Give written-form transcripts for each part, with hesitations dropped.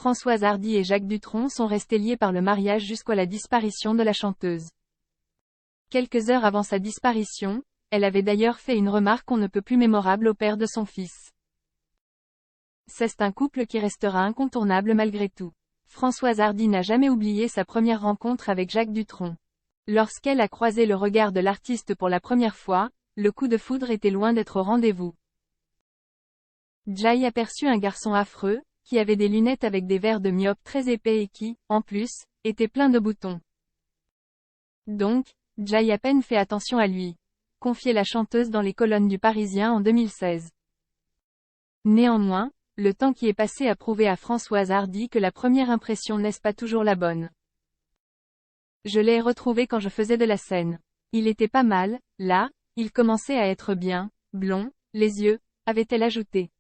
Françoise Hardy et Jacques Dutronc sont restés liés par le mariage jusqu'à la disparition de la chanteuse. Quelques heures avant sa disparition, elle avait d'ailleurs fait une remarque on ne peut plus mémorable au père de son fils. C'est un couple qui restera incontournable malgré tout. Françoise Hardy n'a jamais oublié sa première rencontre avec Jacques Dutronc. Lorsqu'elle a croisé le regard de l'artiste pour la première fois, le coup de foudre était loin d'être au rendez-vous. Jai aperçut un garçon affreux, qui avait des lunettes avec des verres de myope très épais et qui, en plus, était plein de boutons. Donc, Jai à peine fait attention à lui. Confiait la chanteuse dans les colonnes du Parisien en 2016. Néanmoins, le temps qui est passé a prouvé à Françoise Hardy que la première impression n'est pas toujours la bonne. Je l'ai retrouvé quand je faisais de la scène. Il était pas mal, là, il commençait à être bien, blond, les yeux, avait-elle ajouté.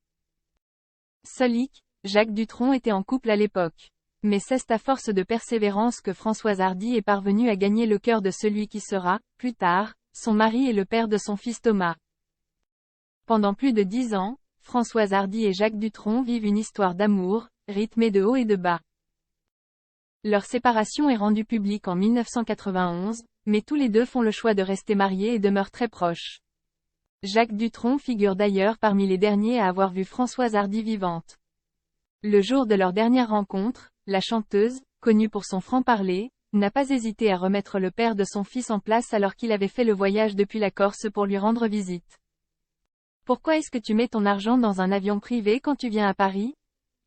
Solique, Jacques Dutronc était en couple à l'époque. Mais c'est à force de persévérance que Françoise Hardy est parvenue à gagner le cœur de celui qui sera, plus tard, son mari et le père de son fils Thomas. Pendant plus de 10 ans, Françoise Hardy et Jacques Dutronc vivent une histoire d'amour, rythmée de hauts et de bas. Leur séparation est rendue publique en 1991, mais tous les deux font le choix de rester mariés et demeurent très proches. Jacques Dutronc figure d'ailleurs parmi les derniers à avoir vu Françoise Hardy vivante. Le jour de leur dernière rencontre, la chanteuse, connue pour son franc-parler, n'a pas hésité à remettre le père de son fils en place alors qu'il avait fait le voyage depuis la Corse pour lui rendre visite. « Pourquoi est-ce que tu mets ton argent dans un avion privé quand tu viens à Paris ?»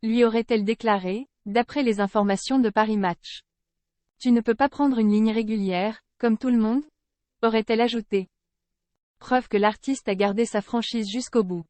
lui aurait-elle déclaré, d'après les informations de Paris Match. « Tu ne peux pas prendre une ligne régulière, comme tout le monde ?» aurait-elle ajouté. Preuve que l'artiste a gardé sa franchise jusqu'au bout.